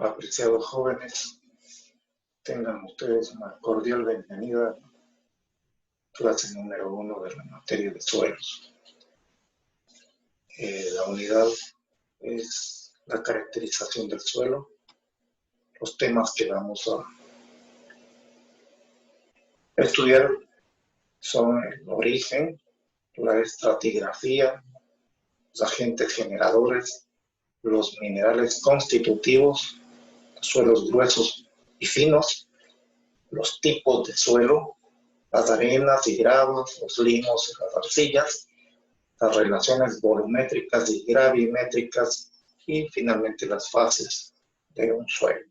Apreciados jóvenes, tengan ustedes una cordial bienvenida a clase número 1 de la materia de suelos. La unidad es la caracterización del suelo. Los temas que vamos a estudiar son el origen, la estratigrafía, los agentes generadores, los minerales constitutivos, suelos gruesos y finos, los tipos de suelo, las arenas y gravas, los limos y las arcillas, las relaciones volumétricas y gravimétricas y finalmente las fases de un suelo.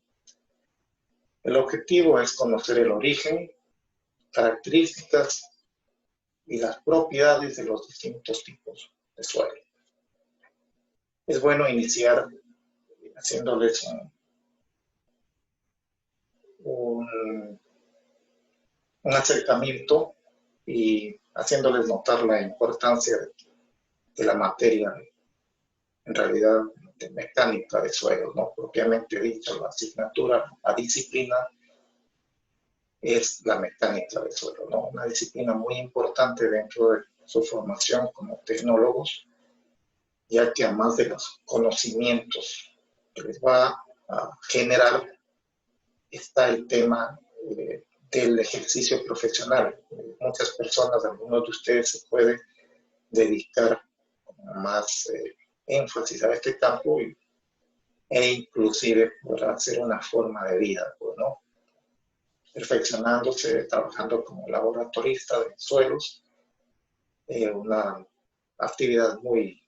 El objetivo es conocer el origen, características y las propiedades de los distintos tipos de suelo. Es bueno iniciar haciéndoles un acercamiento y haciéndoles notar la importancia de la materia, en realidad, de mecánica de suelos, ¿no? Propiamente dicho, la asignatura, la disciplina es la mecánica de suelo, ¿no? Una disciplina muy importante dentro de su formación como tecnólogos, ya que además de los conocimientos que les va a generar, está el tema del ejercicio profesional. Muchas personas, algunos de ustedes se pueden dedicar más énfasis a este campo e inclusive podrá ser una forma de vida, pues, ¿no? Perfeccionándose, trabajando como laboratorista de suelos, una actividad muy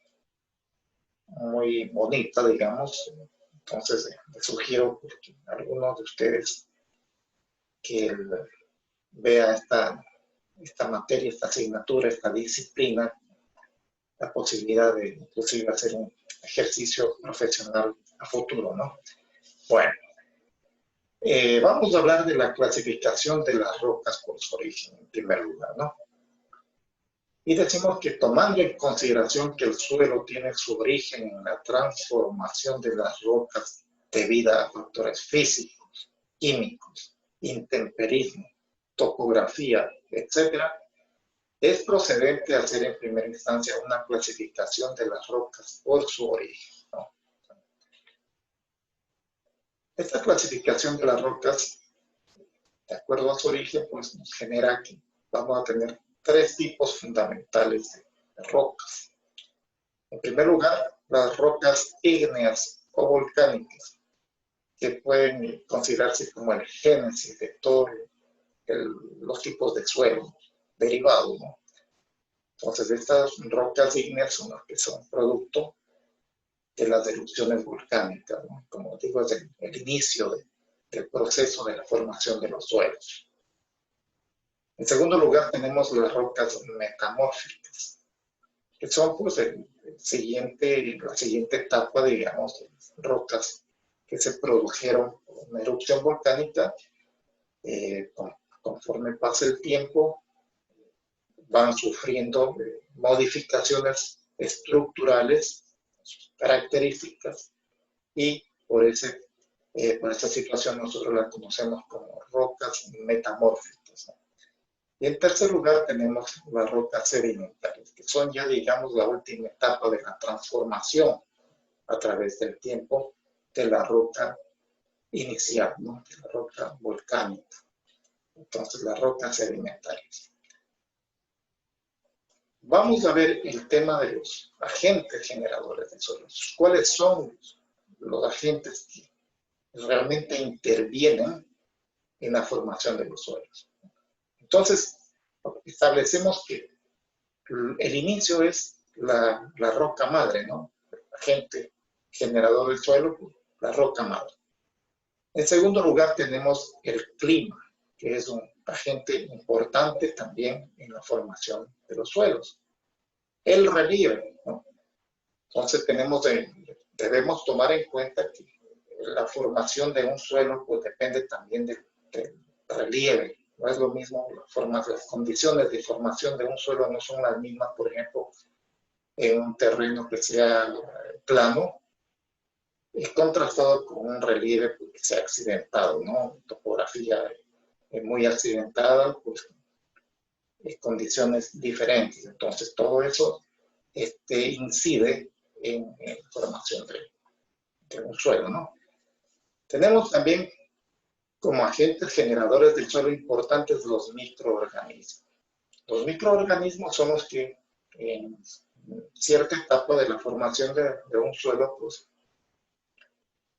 bonita, digamos. Entonces, les sugiero que algunos de ustedes que vea esta materia, esta asignatura, esta disciplina, la posibilidad de inclusive hacer un ejercicio profesional a futuro, ¿no? Bueno, vamos a hablar de la clasificación de las rocas por su origen, en primer lugar, ¿no? Y decimos que tomando en consideración que el suelo tiene su origen en la transformación de las rocas debido a factores físicos, químicos, intemperismo, topografía, etc., es procedente hacer en primera instancia una clasificación de las rocas por su origen, ¿no? Esta clasificación de las rocas, de acuerdo a su origen, pues nos genera que vamos a tener tres tipos fundamentales de rocas. En primer lugar, las rocas ígneas o volcánicas, que pueden considerarse como el génesis de todos los tipos de suelo derivados, ¿no? Entonces, estas rocas ígneas son las que son producto de las erupciones volcánicas, ¿no? Como digo, es el inicio del proceso de la formación de los suelos. En segundo lugar, tenemos las rocas metamórficas, que son pues la siguiente etapa, digamos, de rocas que se produjeron por una erupción volcánica. Conforme pasa el tiempo, van sufriendo modificaciones estructurales, características, y por esta situación nosotros la conocemos como rocas metamórficas, ¿no? Y en tercer lugar tenemos las rocas sedimentarias, que son ya, digamos, la última etapa de la transformación a través del tiempo de la roca inicial, ¿no? De la roca volcánica. Entonces, las rocas sedimentarias. Vamos a ver el tema de los agentes generadores de suelos. ¿Cuáles son los agentes que realmente intervienen en la formación de los suelos? Entonces, establecemos que el inicio es la roca madre, ¿no? El agente generador del suelo, la roca madre. En segundo lugar, tenemos el clima, que es un agente importante también en la formación de los suelos. El relieve, ¿no? Entonces debemos tomar en cuenta que la formación de un suelo pues depende también del relieve. No es lo mismo, las condiciones de formación de un suelo no son las mismas, por ejemplo, en un terreno que sea plano, contrastado con un relieve pues, que sea accidentado, ¿no? Topografía muy accidentada, pues condiciones diferentes. Entonces, todo eso incide en la formación de un suelo, ¿no? Tenemos también como agentes generadores del suelo importantes los microorganismos. Los microorganismos son los que en cierta etapa de la formación de un suelo, pues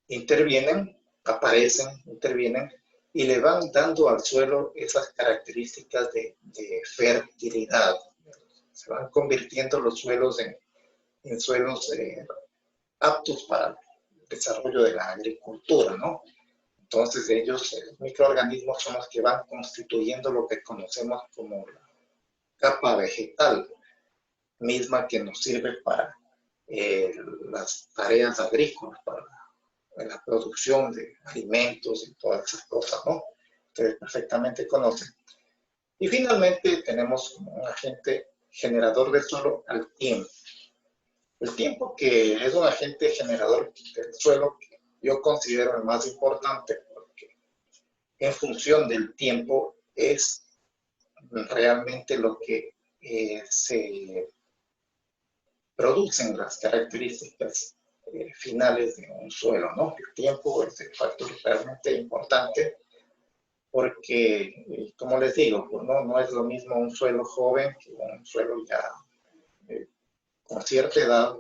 intervienen, aparecen, intervienen y le van dando al suelo esas características de fertilidad. Se van convirtiendo los suelos en suelos aptos para el desarrollo de la agricultura, ¿no? Entonces ellos, microorganismos, son los que van constituyendo lo que conocemos como la capa vegetal, misma que nos sirve para las tareas agrícolas, para la producción de alimentos y todas esas cosas, ¿no? Ustedes perfectamente conocen. Y finalmente tenemos como un agente generador de suelo al tiempo. El tiempo, que es un agente generador del suelo, que yo considero el más importante, porque en función del tiempo es realmente lo que se producen las características finales de un suelo, ¿no? El tiempo es el factor realmente importante porque, como les digo, pues no es lo mismo un suelo joven que un suelo ya con cierta edad,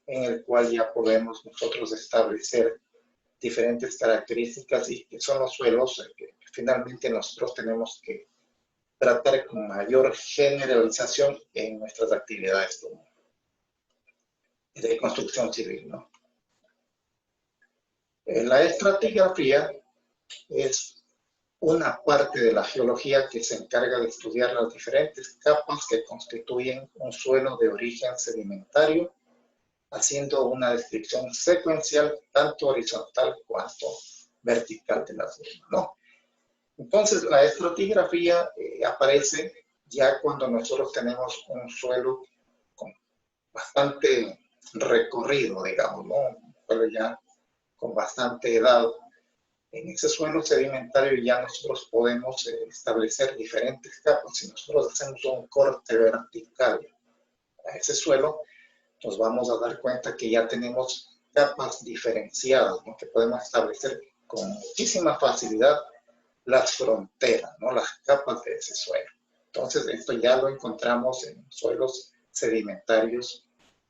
en el cual ya podemos nosotros establecer diferentes características y que son los suelos que finalmente nosotros tenemos que tratar con mayor generalización en nuestras actividades de construcción civil, ¿no? La estratigrafía es una parte de la geología que se encarga de estudiar las diferentes capas que constituyen un suelo de origen sedimentario, haciendo una descripción secuencial tanto horizontal cuanto vertical de las mismas, ¿no? Entonces, la estratigrafía aparece ya cuando nosotros tenemos un suelo con bastante recorrido, digamos, ¿no? Un suelo ya con bastante edad. En ese suelo sedimentario ya nosotros podemos establecer diferentes capas. Si nosotros hacemos un corte vertical a ese suelo, nos vamos a dar cuenta que ya tenemos capas diferenciadas, ¿no? Que podemos establecer con muchísima facilidad las fronteras, ¿no? Las capas de ese suelo. Entonces, esto ya lo encontramos en suelos sedimentarios,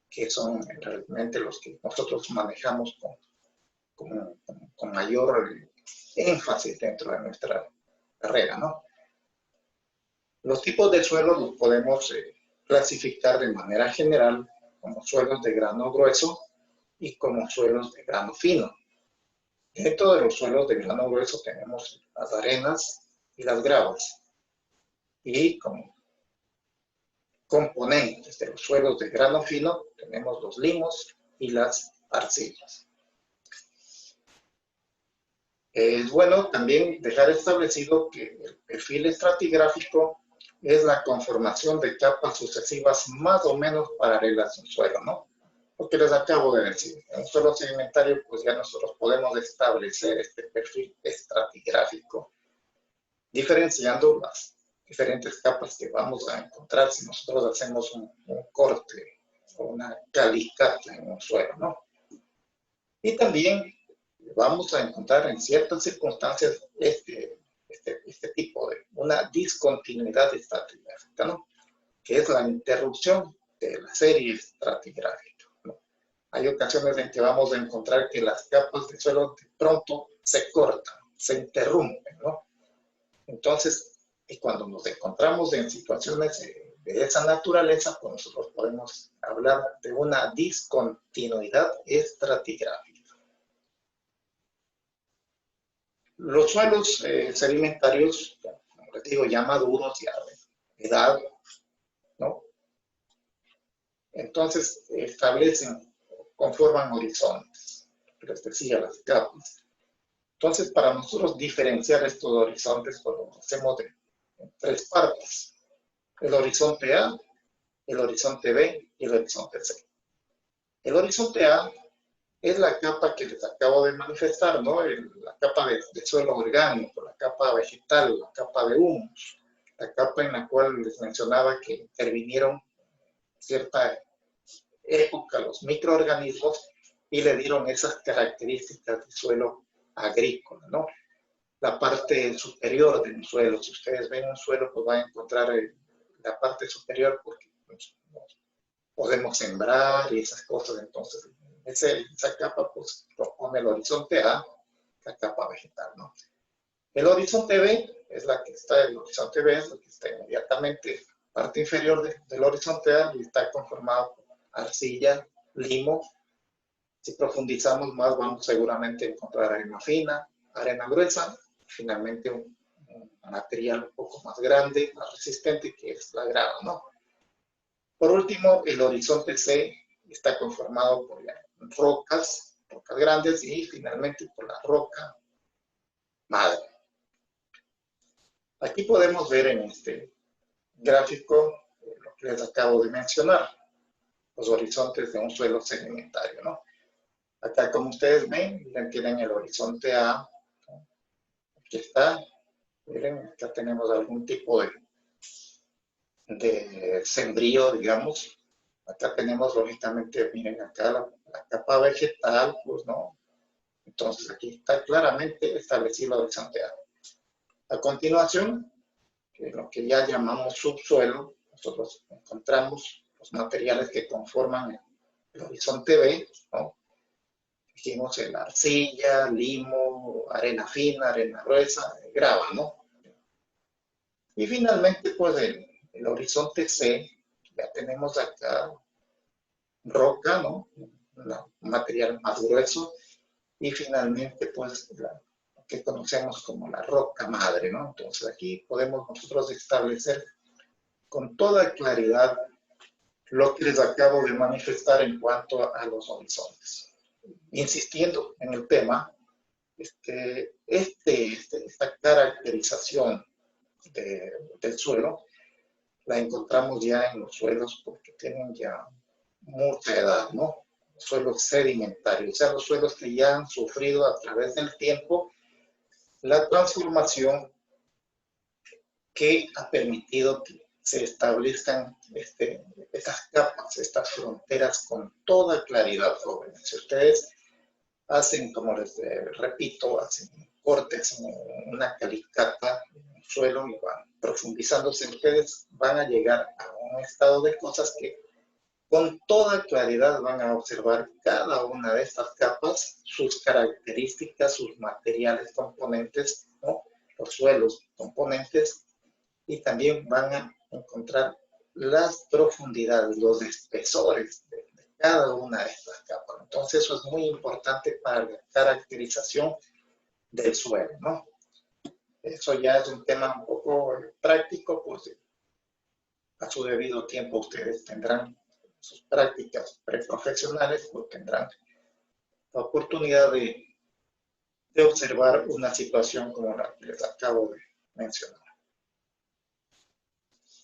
que son realmente los que nosotros manejamos con mayor énfasis dentro de nuestra carrera, ¿no? Los tipos de suelos los podemos clasificar de manera general como suelos de grano grueso y como suelos de grano fino. Dentro de los suelos de grano grueso tenemos las arenas y las gravas. Y como componentes de los suelos de grano fino tenemos los limos y las arcillas. Es bueno también dejar establecido que el perfil estratigráfico es la conformación de capas sucesivas más o menos paralelas en un suelo, ¿no? Lo que les acabo de decir. En un suelo sedimentario, pues ya nosotros podemos establecer este perfil estratigráfico, diferenciando las diferentes capas que vamos a encontrar si nosotros hacemos un corte o una calicata en un suelo, ¿no? Y también vamos a encontrar en ciertas circunstancias este tipo de una discontinuidad estratigráfica, ¿no? Que es la interrupción de la serie estratigráfica, ¿no? Hay ocasiones en que vamos a encontrar que las capas de suelo de pronto se cortan, se interrumpen, ¿no? Entonces, y cuando nos encontramos en situaciones de esa naturaleza, pues nosotros podemos hablar de una discontinuidad estratigráfica. Los suelos sedimentarios, como les digo, ya maduros, ya de edad, ¿no? Entonces establecen, conforman horizontes, les decía, las capas. Entonces, para nosotros diferenciar estos horizontes, pues lo hacemos en tres partes: el horizonte A, el horizonte B y el horizonte C. El horizonte A es la capa que les acabo de manifestar, ¿no? La capa de suelo orgánico, la capa vegetal, la capa de humus, la capa en la cual les mencionaba que intervinieron cierta época los microorganismos y le dieron esas características de suelo agrícola, ¿no? La parte superior de un suelo, si ustedes ven un suelo, pues van a encontrar la parte superior porque pues, podemos sembrar y esas cosas, entonces esa capa pues propone el horizonte A, la capa vegetal, ¿no? El horizonte B es la que está, el horizonte B es la que está inmediatamente parte inferior del horizonte A y está conformado por arcilla, limo. Si profundizamos más, vamos seguramente a encontrar arena fina, arena gruesa, finalmente un material un poco más grande, más resistente, que es la grava, ¿no? Por último, el horizonte C está conformado por rocas grandes y finalmente por la roca madre. Aquí podemos ver en este gráfico lo que les acabo de mencionar, los horizontes de un suelo sedimentario, ¿no? Acá, como ustedes ven, tienen el horizonte A, ¿no? Aquí está, miren, acá tenemos algún tipo de sembrío, digamos. Acá tenemos, lógicamente, miren acá la capa vegetal, pues, ¿no? Entonces, aquí está claramente establecido el horizonte A. A continuación, lo que ya llamamos subsuelo, nosotros encontramos los materiales que conforman el horizonte B, ¿no? Dijimos la arcilla, limo, arena fina, arena gruesa, grava, ¿no? Y finalmente, pues el horizonte C, ya tenemos acá roca, ¿no? Un material más grueso, y finalmente, pues, lo que conocemos como la roca madre, ¿no? Entonces aquí podemos nosotros establecer con toda claridad lo que les acabo de manifestar en cuanto a los horizontes. Insistiendo en el tema, esta caracterización del suelo la encontramos ya en los suelos porque tienen ya mucha edad, ¿no? Suelos sedimentarios, o sea, los suelos que ya han sufrido a través del tiempo la transformación que ha permitido que se establezcan estas capas, estas fronteras con toda claridad, jóvenes. Si ustedes hacen, como les repito, hacen cortes en una calicata en el suelo y van profundizándose, ustedes van a llegar a un estado de cosas que con toda claridad van a observar cada una de estas capas, sus características, sus materiales componentes, ¿no? Los suelos componentes, y también van a encontrar las profundidades, los espesores de cada una de estas capas. Entonces eso es muy importante para la caracterización del suelo, ¿no? Eso ya es un tema un poco práctico, pues a su debido tiempo ustedes tendrán sus prácticas preprofesionales, pues tendrán la oportunidad de observar una situación como la que les acabo de mencionar.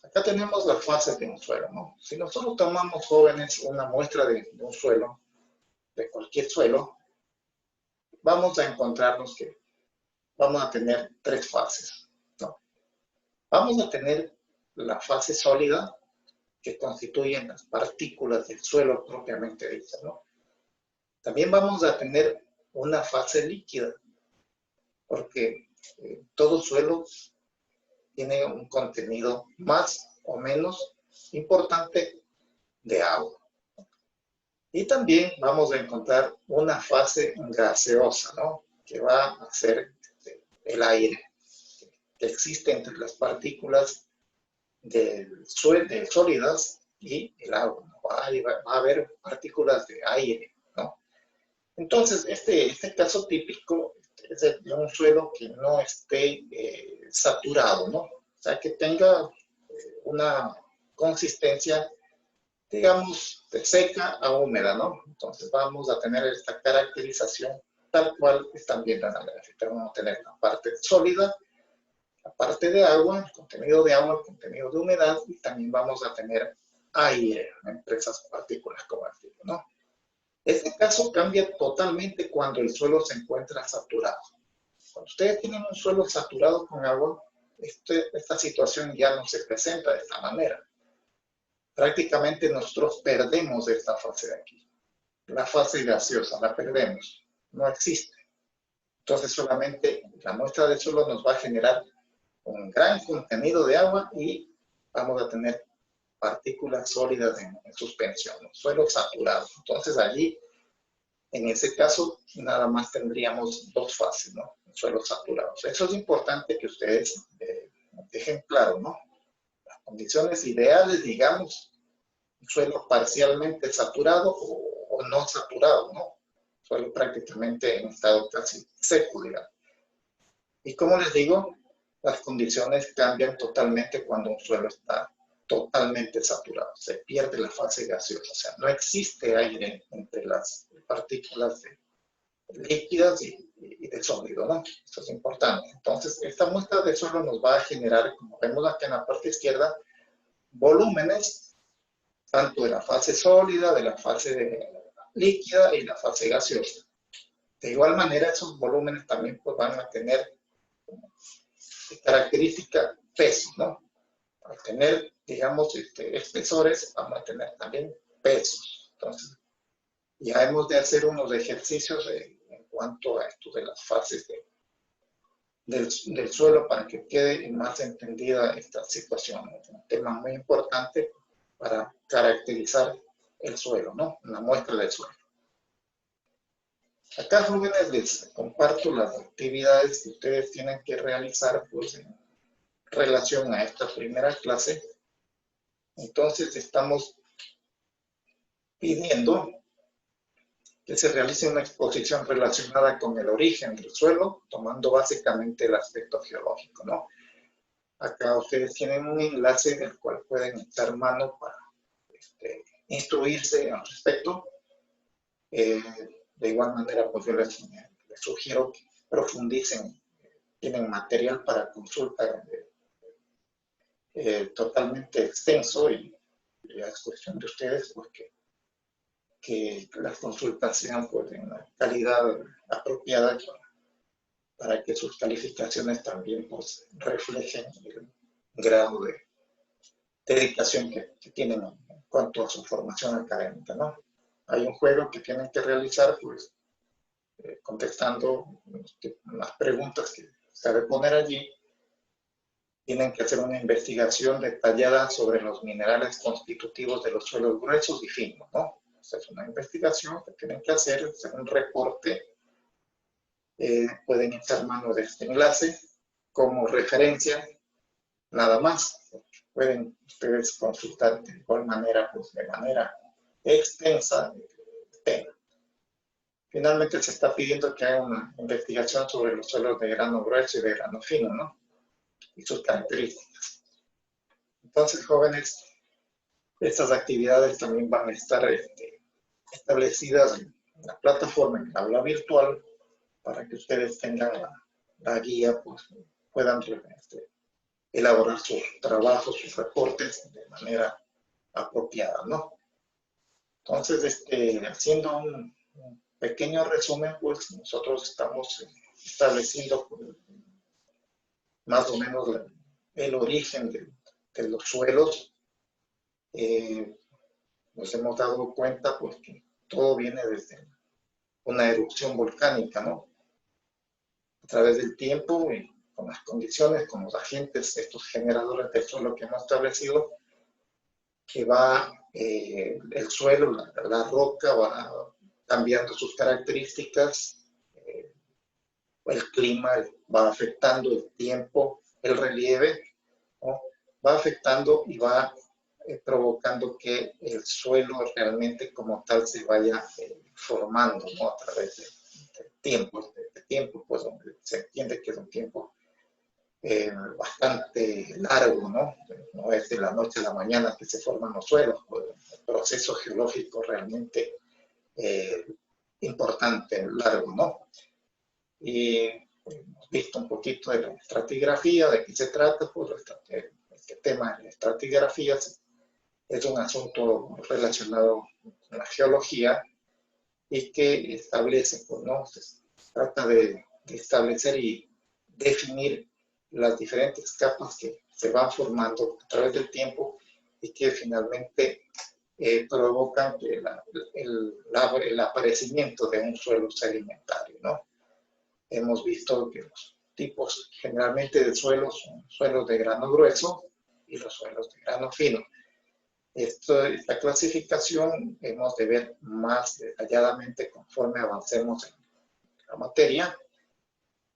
Acá tenemos las fases de un suelo, ¿no? Si nosotros tomamos, jóvenes, una muestra de un suelo, de cualquier suelo, vamos a encontrarnos que vamos a tener tres fases, ¿no? Vamos a tener la fase sólida, que constituyen las partículas del suelo propiamente dichas, ¿no? También vamos a tener una fase líquida, porque todo suelo tiene un contenido más o menos importante de agua. Y también vamos a encontrar una fase gaseosa, ¿no? Que va a ser el aire que existe entre las partículas de sólidas y el agua, ¿no? Va a haber partículas de aire, ¿no? Entonces, este caso típico es de un suelo que no esté saturado, ¿no? O sea, que tenga una consistencia, digamos, de seca a húmeda, ¿no? Entonces vamos a tener esta caracterización tal cual están viendo en la gráfica. Vamos a tener la parte sólida, la parte de agua, el contenido de agua, el contenido de humedad, y también vamos a tener aire entre esas partículas convertidas, ¿no? Este caso cambia totalmente cuando el suelo se encuentra saturado. Cuando ustedes tienen un suelo saturado con agua, esta situación ya no se presenta de esta manera. Prácticamente nosotros perdemos esta fase de aquí. La fase gaseosa la perdemos, no existe. Entonces solamente la muestra de suelo nos va a generar un gran contenido de agua y vamos a tener partículas sólidas en suspensión, suelo saturado. Entonces allí, en ese caso, nada más tendríamos dos fases, ¿no? Suelos saturados. Eso es importante que ustedes dejen claro, ¿no? Las condiciones ideales, digamos, un suelo parcialmente saturado o no saturado, ¿no? Suelo prácticamente en estado casi seco, digamos. Y como les digo, las condiciones cambian totalmente cuando un suelo está totalmente saturado. Se pierde la fase gaseosa, o sea, no existe aire entre las partículas líquidas y de sólido, ¿no? Eso es importante. Entonces, esta muestra de suelo nos va a generar, como vemos aquí en la parte izquierda, volúmenes tanto de la fase sólida, de la fase líquida y la fase gaseosa. De igual manera, esos volúmenes también pues, van a tener característica peso, ¿no? Al tener, digamos, espesores, vamos a tener también pesos. Entonces, ya hemos de hacer unos ejercicios en cuanto a esto de las fases del suelo para que quede más entendida esta situación. Es un tema muy importante para caracterizar el suelo, ¿no? Una muestra del suelo. Acá, jóvenes, les comparto las actividades que ustedes tienen que realizar pues, en relación a esta primera clase. Entonces, estamos pidiendo que se realice una exposición relacionada con el origen del suelo, tomando básicamente el aspecto geológico, ¿no? Acá ustedes tienen un enlace del cual pueden echar mano para instruirse al respecto. De igual manera, pues yo les sugiero que profundicen, tienen material para consulta totalmente extenso y ya es cuestión de ustedes porque que las consultas sean pues, en la calidad apropiada para que sus calificaciones también pues, reflejen el grado de dedicación que tienen en cuanto a su formación académica, ¿no? Hay un juego que tienen que realizar, pues, contestando las preguntas que se debe poner allí. Tienen que hacer una investigación detallada sobre los minerales constitutivos de los suelos gruesos y finos, ¿no? Esta es una investigación que tienen que hacer un reporte. Pueden echar mano de este enlace como referencia, nada más. Pueden ustedes consultar de igual manera, pues de manera extensa el tema. Finalmente se está pidiendo que haga una investigación sobre los suelos de grano grueso y de grano fino, ¿no? Y sus características. Entonces, jóvenes, estas actividades también van a estar establecidas en la plataforma, en el aula virtual, para que ustedes tengan la guía, pues puedan elaborar sus trabajos, sus reportes de manera apropiada, ¿no? Entonces, haciendo un pequeño resumen, pues nosotros estamos estableciendo pues, más o menos el origen de los suelos. Nos hemos dado cuenta pues, que todo viene desde una erupción volcánica, ¿no? A través del tiempo y con las condiciones, con los agentes, estos generadores del suelo que hemos establecido, que va el suelo, la roca va cambiando sus características, el clima va afectando el tiempo, el relieve, ¿no? Va afectando y va provocando que el suelo realmente como tal se vaya formando, ¿no? A través de tiempo, pues donde se entiende que es un tiempo bastante largo, ¿no? No es de la noche a la mañana que se forman los suelos, pues, el proceso geológico realmente importante, largo, ¿no? Y hemos visto un poquito de la estratigrafía, de qué se trata, pues este tema de la estratigrafía es un asunto relacionado con la geología y que establece, pues, ¿no? Se trata de establecer y definir las diferentes capas que se van formando a través del tiempo y que finalmente provocan el aparecimiento de un suelo sedimentario, ¿no? Hemos visto que los tipos generalmente de suelos son suelos de grano grueso y los suelos de grano fino. Esta clasificación hemos de ver más detalladamente conforme avancemos en la materia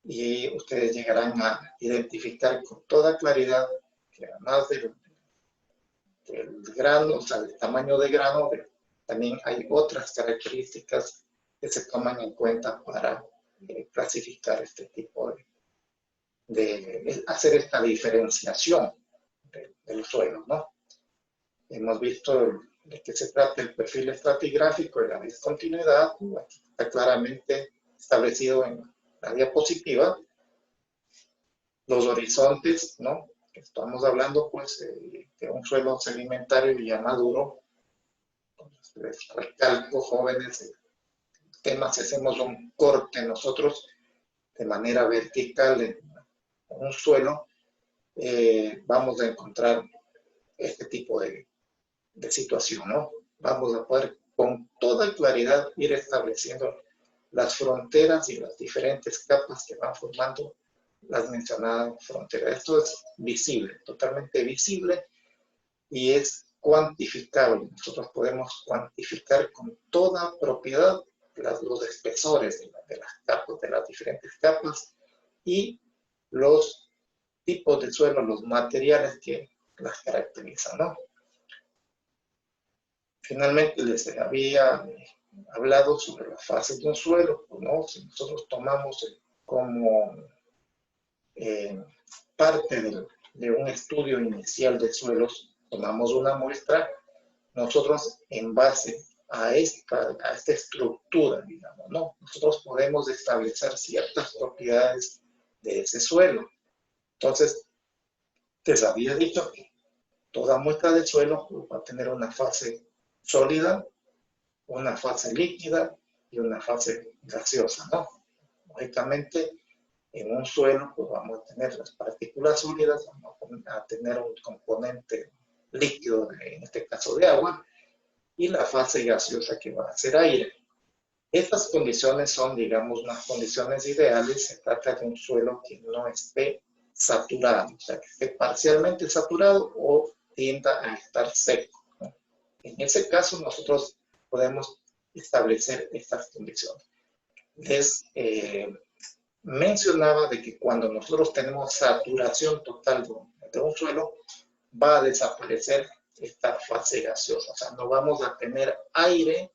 y ustedes llegarán a identificar con toda claridad que además del grano, o sea, del tamaño de grano, también hay otras características que se toman en cuenta para clasificar este tipo de hacer esta diferenciación del suelo, ¿no? Hemos visto de qué se trata el perfil estratigráfico y la discontinuidad, aquí está claramente establecido en la diapositiva. Los horizontes, ¿no? Estamos hablando, pues, de un suelo sedimentario ya maduro. Entonces, les recalco, jóvenes, el tema, si hacemos un corte nosotros de manera vertical en un suelo, vamos a encontrar este tipo de situación, ¿no? Vamos a poder con toda claridad ir estableciendo las fronteras y las diferentes capas que van formando las mencionadas fronteras. Esto es visible, totalmente visible y es cuantificable. Nosotros podemos cuantificar con toda propiedad los espesores de las capas, de las diferentes capas y los tipos de suelo, los materiales que las caracterizan, ¿no? Finalmente les había hablado sobre las fases de un suelo, ¿no? Si nosotros tomamos como parte de un estudio inicial de suelos, tomamos una muestra, nosotros en base a esta estructura, digamos, ¿no? Nosotros podemos establecer ciertas propiedades de ese suelo. Entonces, les había dicho que toda muestra de suelo va a tener una fase sólida, una fase líquida y una fase gaseosa, ¿no? Lógicamente, en un suelo, pues vamos a tener las partículas sólidas, vamos a tener un componente líquido, en este caso de agua, y la fase gaseosa que va a ser aire. Estas condiciones son, digamos, unas condiciones ideales. Se trata de un suelo que no esté saturado, o sea, que esté parcialmente saturado o tienda a estar seco, ¿no? En ese caso, nosotros podemos establecer estas condiciones. Les mencionaba de que cuando nosotros tenemos saturación total de un suelo, va a desaparecer esta fase gaseosa, o sea, no vamos a tener aire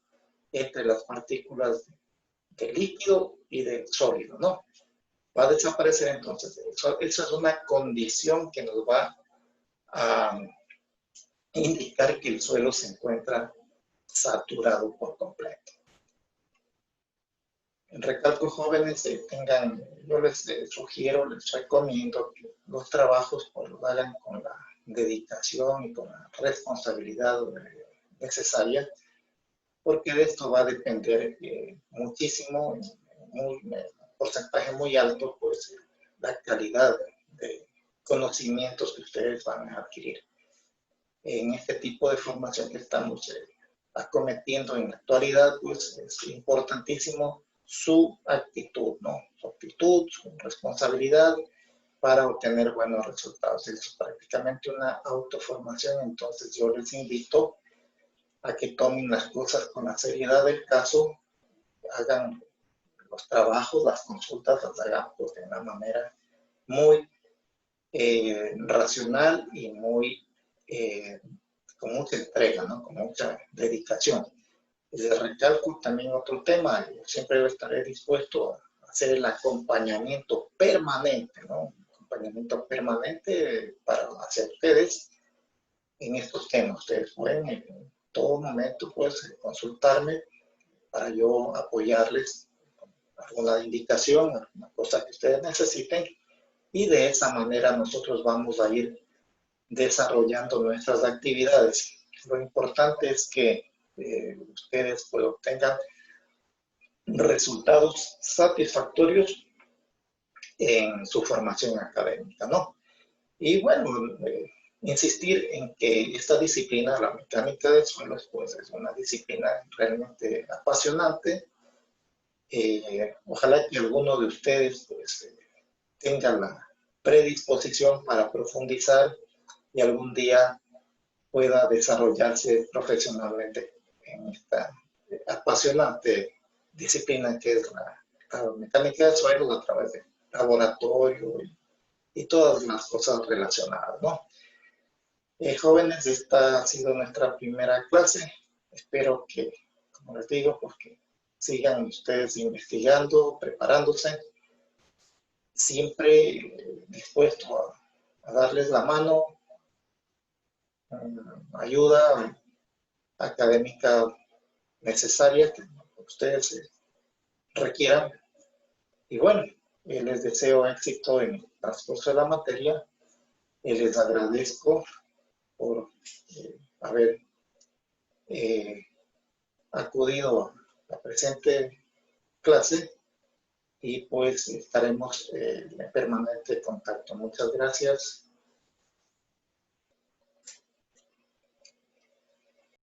entre las partículas de líquido y de sólido, ¿no? Va a desaparecer entonces. Eso es una condición que nos va a indicar que el suelo se encuentra saturado por completo. Recalco, jóvenes, yo les sugiero, les recomiendo que los trabajos pues, los hagan con la dedicación y con la responsabilidad necesaria, porque de esto va a depender muchísimo, un porcentaje muy alto, pues la calidad de conocimientos que ustedes van a adquirir. En este tipo de formación que estamos acometiendo en la actualidad, pues es importantísimo su actitud, ¿no? Su actitud, su responsabilidad para obtener buenos resultados. Es prácticamente una autoformación, entonces yo les invito a que tomen las cosas con la seriedad del caso, hagan los trabajos, las consultas, las hagan pues, de una manera muy racional y muy con mucha entrega, ¿no? Con mucha dedicación. Les recalco también otro tema, yo siempre estaré dispuesto a hacer el acompañamiento permanente, ¿no? Acompañamiento permanente para hacia ustedes en estos temas. Ustedes pueden en todo momento pues, consultarme para yo apoyarles con alguna indicación, alguna cosa que ustedes necesiten, y de esa manera nosotros vamos a ir desarrollando nuestras actividades. Lo importante es que ustedes pues, obtengan resultados satisfactorios en su formación académica, ¿no? Y bueno, insistir en que esta disciplina, la mecánica de suelos, pues es una disciplina realmente apasionante. Ojalá que alguno de ustedes pues, tenga la predisposición para profundizar y algún día pueda desarrollarse profesionalmente en esta apasionante disciplina que es la mecánica de suelos a través de laboratorio y todas las cosas relacionadas, ¿no? Jóvenes, esta ha sido nuestra primera clase. Espero que, como les digo, pues que sigan ustedes investigando, preparándose, siempre dispuesto a darles la mano, ayuda académica necesaria que ustedes requieran. Y bueno, les deseo éxito en el transcurso de la materia y les agradezco por haber acudido a la presente clase y pues estaremos en permanente contacto. Muchas gracias.